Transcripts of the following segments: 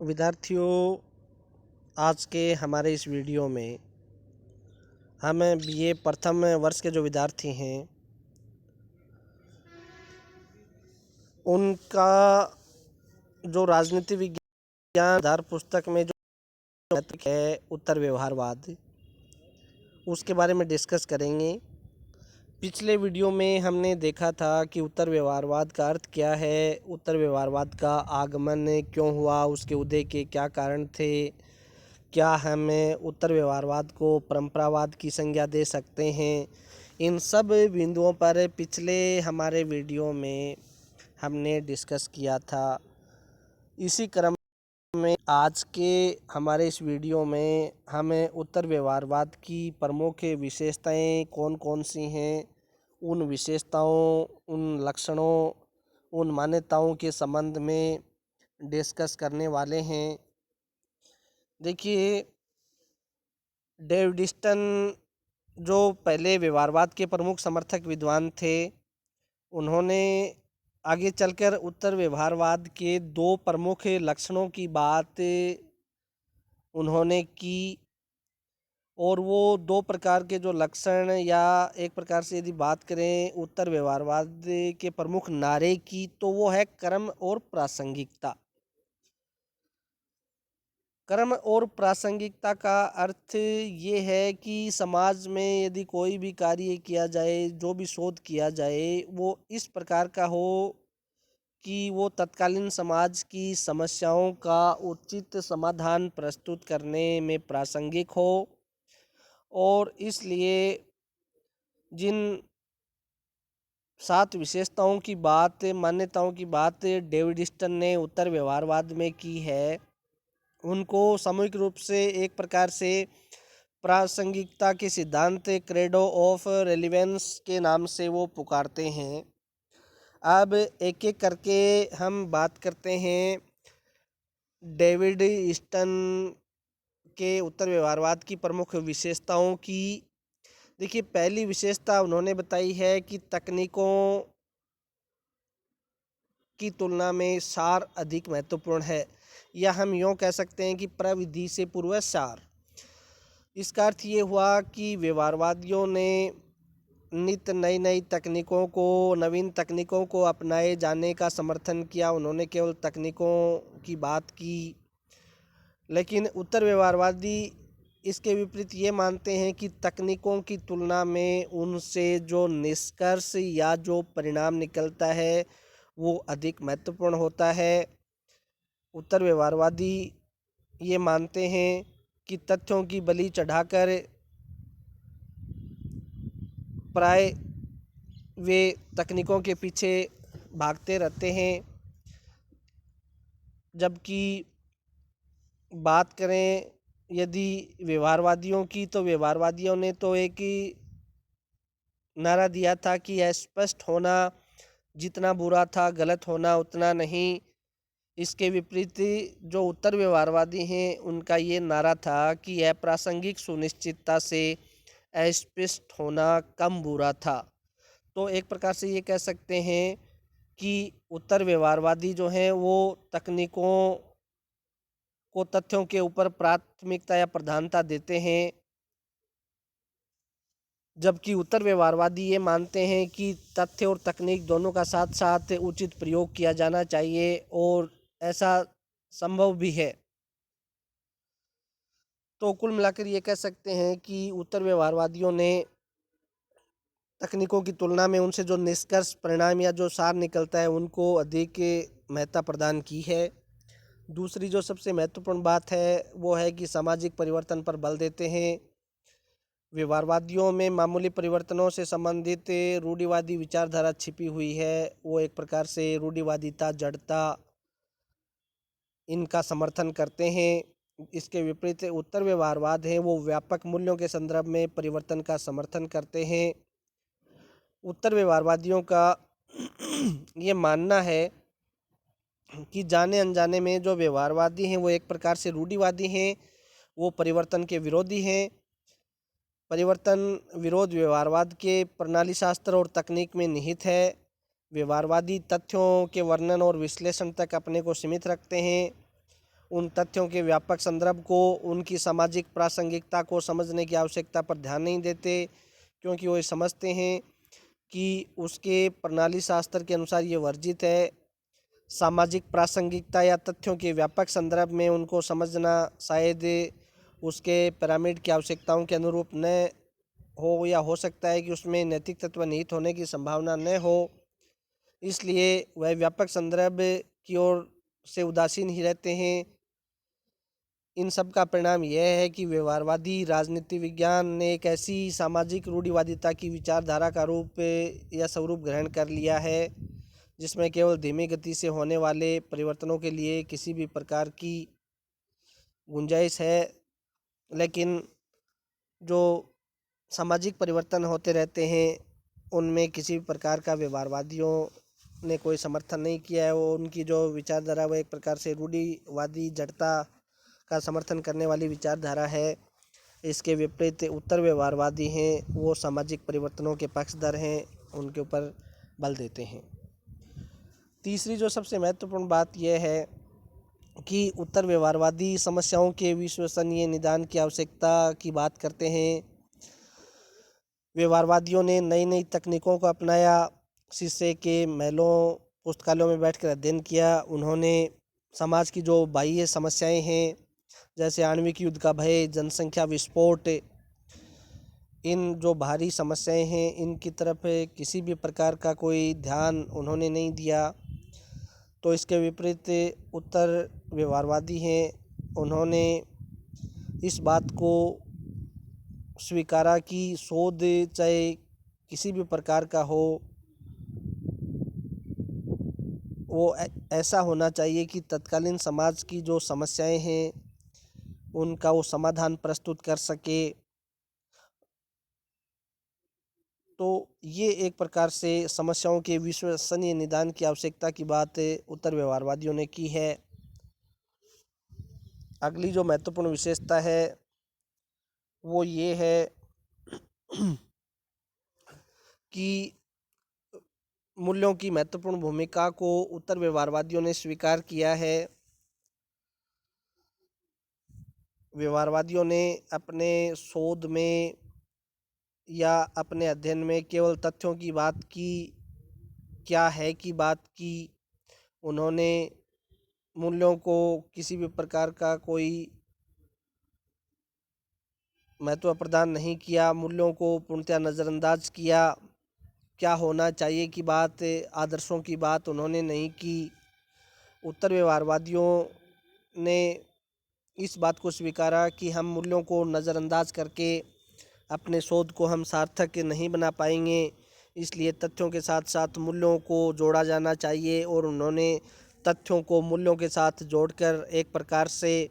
विद्यार्थियों, आज के हमारे इस वीडियो में हम बीए प्रथम वर्ष के जो विद्यार्थी हैं उनका जो राजनीति विज्ञान आधार पुस्तक में जो नैतिक है उत्तर व्यवहारवाद, उसके बारे में डिस्कस करेंगे। पिछले वीडियो में हमने देखा था कि उत्तर व्यवहारवाद का अर्थ क्या है, उत्तर व्यवहारवाद का आगमन क्यों हुआ, उसके उदय के क्या कारण थे, क्या हम उत्तर व्यवहारवाद को परंपरावाद की संज्ञा दे सकते हैं। इन सब बिंदुओं पर पिछले हमारे वीडियो में हमने डिस्कस किया था। इसी क्रम में आज के हमारे इस वीडियो में हमें उत्तर व्यवहारवाद की प्रमुख विशेषताएं कौन कौन सी हैं, उन विशेषताओं, उन लक्षणों, उन मान्यताओं के संबंध में डिस्कस करने वाले हैं। देखिए, डेविड ह्यूस्टन जो पहले व्यवहारवाद के प्रमुख समर्थक विद्वान थे, उन्होंने आगे चलकर उत्तर व्यवहारवाद के दो प्रमुख लक्षणों की बात उन्होंने की, और वो दो प्रकार के जो लक्षण, या एक प्रकार से यदि बात करें उत्तर व्यवहारवाद के प्रमुख नारे की, तो वो है कर्म और प्रासंगिकता। कर्म और प्रासंगिकता का अर्थ ये है कि समाज में यदि कोई भी कार्य किया जाए, जो भी शोध किया जाए, वो इस प्रकार का हो कि वो तत्कालीन समाज की समस्याओं का उचित समाधान प्रस्तुत करने में प्रासंगिक हो। और इसलिए जिन 7 विशेषताओं की बात, मान्यताओं की बात डेविड ह्यूस्टन ने उत्तर व्यवहारवाद में की है, उनको सामूहिक रूप से एक प्रकार से प्रासंगिकता के सिद्धांत, क्रेडो ऑफ रेलिवेंस के नाम से वो पुकारते हैं। अब एक एक करके हम बात करते हैं डेविड ह्यूस्टन के उत्तर व्यवहारवाद की प्रमुख विशेषताओं की। देखिए, पहली विशेषता उन्होंने बताई है कि तकनीकों की तुलना में सार अधिक महत्वपूर्ण है, या हम यूँ कह सकते हैं कि प्रविधि से पूर्व सार। इसका अर्थ ये हुआ कि व्यवहारवादियों ने नित्य नई नई तकनीकों को, नवीन तकनीकों को अपनाए जाने का समर्थन किया। उन्होंने केवल तकनीकों की बात की, लेकिन उत्तर व्यवहारवादी इसके विपरीत ये मानते हैं कि तकनीकों की तुलना में उनसे जो निष्कर्ष या जो परिणाम निकलता है वो अधिक महत्वपूर्ण होता है। उत्तर व्यवहारवादी ये मानते हैं कि तथ्यों की बलि चढ़ाकर प्राय वे तकनीकों के पीछे भागते रहते हैं, जबकि बात करें यदि व्यवहारवादियों की, तो व्यवहारवादियों ने तो एक ही नारा दिया था कि अस्पष्ट होना जितना बुरा था, गलत होना उतना नहीं। इसके विपरीत जो उत्तर व्यवहारवादी हैं, उनका ये नारा था कि अप्रासंगिक सुनिश्चितता से अस्पष्ट होना कम बुरा था। तो एक प्रकार से ये कह सकते हैं कि उत्तर व्यवहारवादी जो हैं वो तकनीकों को तथ्यों के ऊपर प्राथमिकता या प्रधानता देते हैं, जबकि उत्तर व्यवहारवादी ये मानते हैं कि तथ्य और तकनीक दोनों का साथ साथ उचित प्रयोग किया जाना चाहिए, और ऐसा संभव भी है। तो कुल मिलाकर ये कह सकते हैं कि उत्तर व्यवहारवादियों ने तकनीकों की तुलना में उनसे जो निष्कर्ष, परिणाम या जो सार निकलता है उनको अधिक महत्ता प्रदान की है। दूसरी जो सबसे महत्वपूर्ण बात है वो है कि सामाजिक परिवर्तन पर बल देते हैं। व्यवहारवादियों में मामूली परिवर्तनों से संबंधित रूढ़िवादी विचारधारा छिपी हुई है। वो एक प्रकार से रूढ़िवादिता, जड़ता, इनका समर्थन करते हैं। इसके विपरीत उत्तर व्यवहारवाद है, वो व्यापक मूल्यों के संदर्भ में परिवर्तन का समर्थन करते हैं। उत्तर व्यवहारवादियों का ये मानना है कि जाने अनजाने में जो व्यवहारवादी हैं वो एक प्रकार से रूढ़िवादी हैं, वो परिवर्तन के विरोधी हैं। परिवर्तन विरोध व्यवहारवाद के प्रणाली शास्त्र और तकनीक में निहित है। व्यवहारवादी तथ्यों के वर्णन और विश्लेषण तक अपने को सीमित रखते हैं। उन तथ्यों के व्यापक संदर्भ को, उनकी सामाजिक प्रासंगिकता को समझने की आवश्यकता पर ध्यान नहीं देते, क्योंकि वो ये समझते हैं कि उसके प्रणाली शास्त्र के अनुसार ये वर्जित है। सामाजिक प्रासंगिकता या तथ्यों के व्यापक संदर्भ में उनको समझना शायद उसके पिरामिड की आवश्यकताओं के अनुरूप न हो, या हो सकता है कि उसमें नैतिक तत्व निहित होने की संभावना न हो, इसलिए वह व्यापक संदर्भ की ओर से उदासीन ही रहते हैं। इन सब का परिणाम यह है कि व्यवहारवादी राजनीति विज्ञान ने एक ऐसी सामाजिक रूढ़िवादिता की विचारधारा का रूप या स्वरूप ग्रहण कर लिया है जिसमें केवल धीमी गति से होने वाले परिवर्तनों के लिए किसी भी प्रकार की गुंजाइश है, लेकिन जो सामाजिक परिवर्तन होते रहते हैं उनमें किसी भी प्रकार का व्यवहारवादियों ने कोई समर्थन नहीं किया है। वो उनकी जो विचारधारा वो एक प्रकार से रूढ़िवादी जड़ता का समर्थन करने वाली विचारधारा है। इसके विपरीत उत्तर व्यवहारवादी हैं, वो सामाजिक परिवर्तनों के पक्षधर हैं, उनके ऊपर बल देते हैं। तीसरी जो सबसे महत्वपूर्ण बात यह है कि उत्तर व्यवहारवादी समस्याओं के विश्वसनीय निदान की आवश्यकता की बात करते हैं। व्यवहारवादियों ने नई नई तकनीकों को अपनाया, शीशे के महलों पुस्तकालयों में बैठकर अध्ययन किया। उन्होंने समाज की जो बाह्य समस्याएं हैं जैसे आणविक युद्ध का भय, जनसंख्या विस्फोट, इन जो बाहरी समस्याएं हैं इनकी तरफ किसी भी प्रकार का कोई ध्यान उन्होंने नहीं दिया। तो इसके विपरीत उत्तर व्यवहारवादी हैं, उन्होंने इस बात को स्वीकारा कि शोध चाहे किसी भी प्रकार का हो वो ऐसा होना चाहिए कि तत्कालीन समाज की जो समस्याएं हैं उनका वो समाधान प्रस्तुत कर सके। तो ये एक प्रकार से समस्याओं के विश्वसनीय निदान की आवश्यकता की बात उत्तर व्यवहारवादियों ने की है। अगली जो महत्वपूर्ण विशेषता है वो ये है कि मूल्यों की महत्वपूर्ण भूमिका को उत्तर व्यवहारवादियों ने स्वीकार किया है। व्यवहारवादियों ने अपने शोध में या अपने अध्ययन में केवल तथ्यों की बात की, क्या है की बात की। उन्होंने मूल्यों को किसी भी प्रकार का कोई महत्व प्रदान नहीं किया, मूल्यों को पूर्णतः नज़रअंदाज किया। क्या होना चाहिए की बात, आदर्शों की बात उन्होंने नहीं की। उत्तर व्यवहारवादियों ने इस बात को स्वीकारा कि हम मूल्यों को नज़रअंदाज करके अपने शोध को हम सार्थक नहीं बना पाएंगे, इसलिए तथ्यों के साथ साथ मूल्यों को जोड़ा जाना चाहिए। और उन्होंने तथ्यों को मूल्यों के साथ जोड़कर एक प्रकार से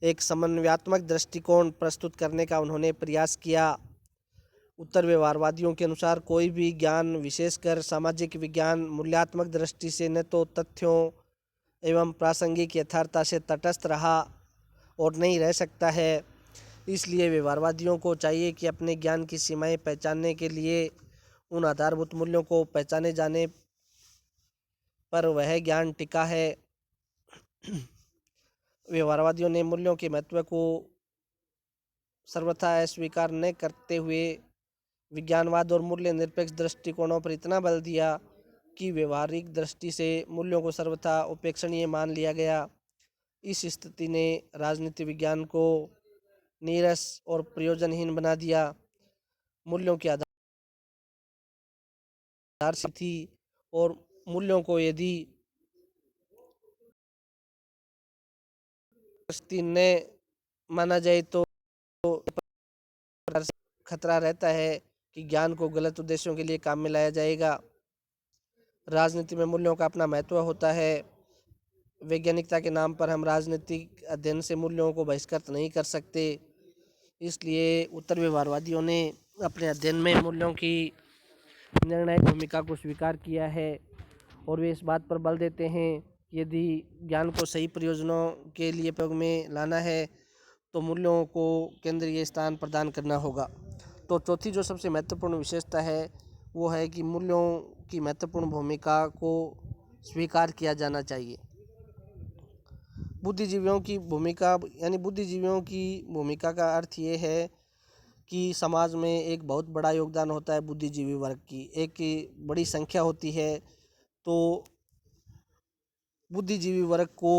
एक समन्वयात्मक दृष्टिकोण प्रस्तुत करने का उन्होंने प्रयास किया। उत्तर व्यवहारवादियों के अनुसार कोई भी ज्ञान, विशेषकर सामाजिक विज्ञान, मूल्यात्मक दृष्टि से न तो तथ्यों एवं प्रासंगिक यथार्थता से तटस्थ रहा और नहीं रह सकता है। इसलिए व्यवहारवादियों को चाहिए कि अपने ज्ञान की सीमाएं पहचानने के लिए उन आधारभूत मूल्यों को पहचाने जाने पर वह ज्ञान टिका है। व्यवहारवादियों ने मूल्यों के महत्व को सर्वथा अस्वीकार न करते हुए विज्ञानवाद और मूल्य निरपेक्ष दृष्टिकोणों पर इतना बल दिया कि व्यवहारिक दृष्टि से मूल्यों को सर्वथा उपेक्षणीय मान लिया गया। इस स्थिति ने राजनीति विज्ञान को नीरस और प्रयोजनहीन बना दिया। मूल्यों की आधार से थी और मूल्यों को यदि न माना जाए तो खतरा रहता है कि ज्ञान को गलत उद्देश्यों के लिए काम में लाया जाएगा। राजनीति में मूल्यों का अपना महत्व होता है। वैज्ञानिकता के नाम पर हम राजनीतिक अध्ययन से मूल्यों को बहिष्कृत नहीं कर सकते। इसलिए उत्तर व्यवहारवादियों ने अपने अध्ययन में मूल्यों की निर्णायक भूमिका को स्वीकार किया है और वे इस बात पर बल देते हैं यदि ज्ञान को सही प्रयोजनों के लिए प्रयोग में लाना है तो मूल्यों को केंद्रीय स्थान प्रदान करना होगा। तो चौथी जो सबसे महत्वपूर्ण विशेषता है वो है कि मूल्यों की महत्वपूर्ण भूमिका को स्वीकार किया जाना चाहिए। बुद्धिजीवियों की भूमिका यानी बुद्धिजीवियों की भूमिका का अर्थ ये है कि समाज में एक बहुत बड़ा योगदान होता है बुद्धिजीवी वर्ग की, एक बड़ी संख्या होती है। तो बुद्धिजीवी वर्ग को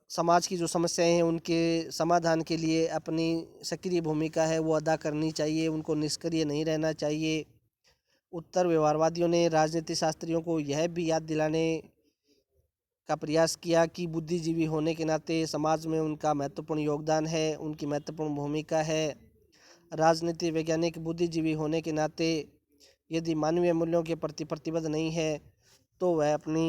समाज की जो समस्याएं हैं उनके समाधान के लिए अपनी सक्रिय भूमिका है वो अदा करनी चाहिए, उनको निष्क्रिय नहीं रहना चाहिए। उत्तर व्यवहारवादियों ने राजनीति शास्त्रियों को यह भी याद दिलाने का प्रयास किया कि बुद्धिजीवी होने के नाते समाज में उनका महत्वपूर्ण योगदान है, उनकी महत्वपूर्ण भूमिका है। राजनीति वैज्ञानिक बुद्धिजीवी होने के नाते यदि मानवीय मूल्यों के प्रति प्रतिबद्ध नहीं है तो वह अपनी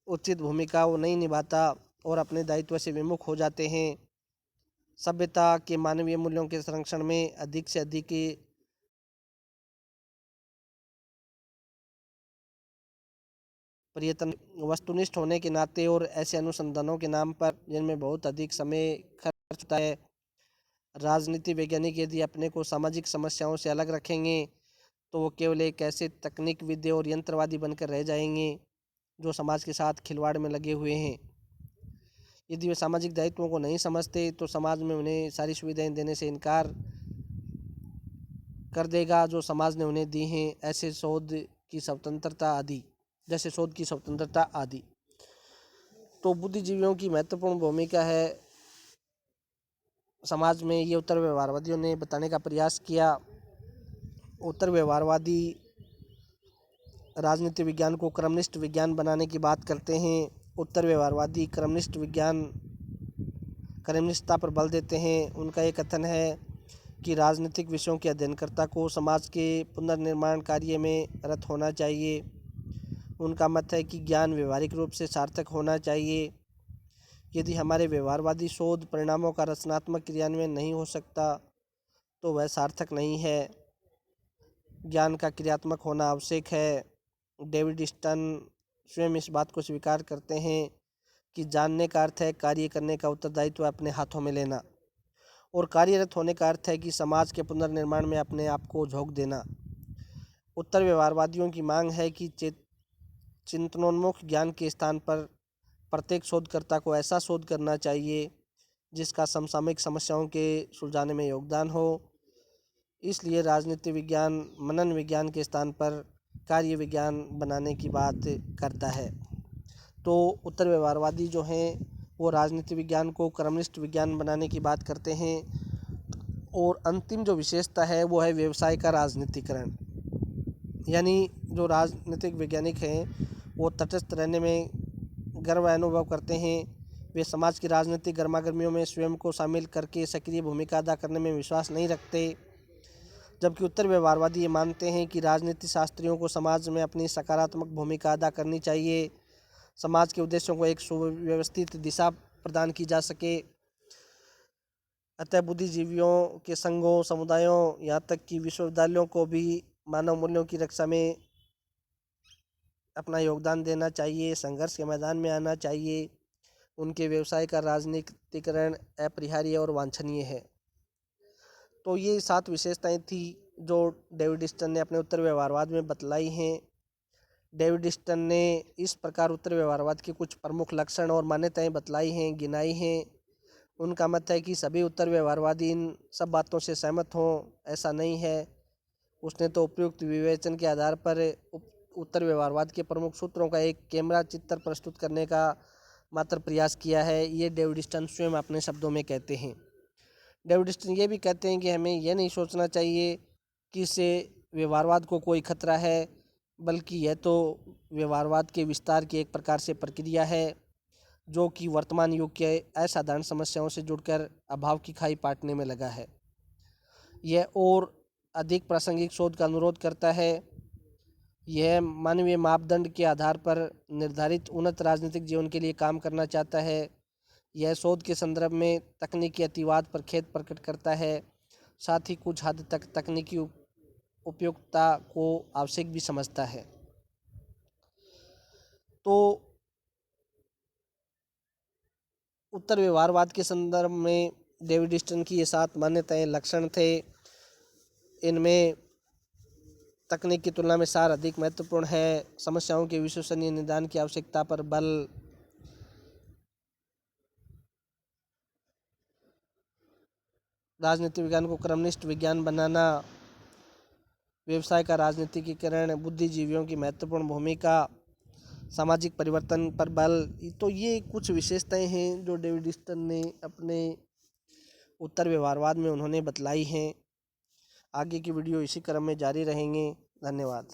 उचित भूमिका वो नहीं निभाता और अपने दायित्व से विमुख हो जाते हैं। सभ्यता के मानवीय मूल्यों के संरक्षण में अधिक से अधिक प्रयत्न वस्तुनिष्ठ होने के नाते और ऐसे अनुसंधानों के नाम पर जिनमें बहुत अधिक समय खर्च होता है, राजनीति वैज्ञानिक यदि अपने को सामाजिक समस्याओं से अलग रखेंगे तो वो केवल एक ऐसे तकनीकविद और यंत्रवादी बनकर रह जाएंगे जो समाज के साथ खिलवाड़ में लगे हुए हैं। यदि वे सामाजिक दायित्वों को नहीं समझते तो समाज में उन्हें सारी सुविधाएं देने से इनकार कर देगा जो समाज ने उन्हें दी हैं, ऐसे शोध की स्वतंत्रता आदि जैसे शोध की स्वतंत्रता आदि। तो बुद्धिजीवियों की महत्वपूर्ण भूमिका है समाज में, ये उत्तर व्यवहारवादियों ने बताने का प्रयास किया। उत्तर व्यवहारवादी राजनीति विज्ञान को क्रमनिष्ठ विज्ञान बनाने की बात करते हैं। उत्तर व्यवहारवादी क्रमनिष्ठता पर बल देते हैं। उनका ये कथन है कि राजनीतिक विषयों के अध्ययनकर्ता को समाज के पुनर्निर्माण कार्य में रत होना चाहिए। उनका मत है कि ज्ञान व्यवहारिक रूप से सार्थक होना चाहिए। यदि हमारे व्यवहारवादी शोध परिणामों का रचनात्मक क्रियान्वयन नहीं हो सकता तो वह सार्थक नहीं है। ज्ञान का क्रियात्मक होना आवश्यक है। डेविड स्टन स्वयं इस बात को स्वीकार करते हैं कि जानने का अर्थ है कार्य करने का उत्तरदायित्व अपने हाथों में लेना और कार्यरत होने का अर्थ है कि समाज के पुनर्निर्माण में अपने आप को झोंक देना। उत्तर व्यवहारवादियों की मांग है कि चिंतनोन्मुख ज्ञान के स्थान पर प्रत्येक शोधकर्ता को ऐसा शोध करना चाहिए जिसका समसामयिक समस्याओं के सुलझाने में योगदान हो। इसलिए राजनीति विज्ञान मनन विज्ञान के स्थान पर कार्य विज्ञान बनाने की बात करता है। तो उत्तर व्यवहारवादी जो हैं वो राजनीति विज्ञान को क्रमनिष्ठ विज्ञान बनाने की बात करते हैं। और अंतिम जो विशेषता है वो है व्यवसाय का राजनीतिकरण, यानी जो राजनीतिक वैज्ञानिक हैं वो तटस्थ रहने में गर्व अनुभव करते हैं। वे समाज की राजनीतिक गर्मागर्मियों में स्वयं को शामिल करके सक्रिय भूमिका अदा करने में विश्वास नहीं रखते, जबकि उत्तर व्यवहारवादी ये मानते हैं कि राजनीति शास्त्रियों को समाज में अपनी सकारात्मक भूमिका अदा करनी चाहिए, समाज के उद्देश्यों को एक सुव्यवस्थित दिशा प्रदान की जा सके। अतः बुद्धिजीवियों के संघों, समुदायों, यहाँ तक कि विश्वविद्यालयों को भी मानव मूल्यों की रक्षा में अपना योगदान देना चाहिए, संघर्ष के मैदान में आना चाहिए। उनके व्यवसाय का राजनीतिकरण अपरिहार्य और वांछनीय है। तो ये 7 विशेषताएं थी जो डेविड स्टन ने अपने उत्तर व्यवहारवाद में बतलाई हैं। डेविड स्टन ने इस प्रकार उत्तर व्यवहारवाद के कुछ प्रमुख लक्षण और मान्यताएं बतलाई हैं, गिनाई हैं। उनका मत है कि सभी उत्तर व्यवहारवादी इन सब बातों से सहमत हों, ऐसा नहीं है। उसने तो उपयुक्त विवेचन के आधार पर उत्तर व्यवहारवाद के प्रमुख सूत्रों का एक कैमरा चित्र प्रस्तुत करने का मात्र प्रयास किया है, ये डेविड स्टन स्वयं अपने शब्दों में कहते हैं। डेविड स्टन ये भी कहते हैं कि हमें यह नहीं सोचना चाहिए कि इससे व्यवहारवाद को कोई खतरा है, बल्कि यह तो व्यवहारवाद के विस्तार की एक प्रकार से प्रक्रिया है जो कि वर्तमान युग के असाधारण समस्याओं से जुड़कर अभाव की खाई पाटने में लगा है। यह और अधिक प्रासंगिक शोध का अनुरोध करता है। यह मानवीय मापदंड के आधार पर निर्धारित उन्नत राजनीतिक जीवन के लिए काम करना चाहता है। यह शोध के संदर्भ में तकनीकी अतिवाद पर खेद प्रकट करता है, साथ ही कुछ हद तक तकनीकी उपयुक्तता को आवश्यक भी समझता है। तो उत्तर व्यवहारवाद के संदर्भ में डेविड स्टन की ये 7 मान्यताएं, लक्षण थे। इनमें तकनीक की तुलना में सार अधिक महत्वपूर्ण है, समस्याओं के विश्वसनीय निदान की आवश्यकता पर बल, राजनीति विज्ञान को क्रमनिष्ठ विज्ञान बनाना, व्यवसाय का राजनीतिकीकरण, बुद्धिजीवियों की महत्वपूर्ण भूमिका, सामाजिक परिवर्तन पर बल। तो ये कुछ विशेषताएं हैं जो डेविड ईस्टन ने अपने उत्तर व्यवहारवाद में उन्होंने बतलाई हैं। आगे की वीडियो इसी क्रम में जारी रहेंगे। धन्यवाद।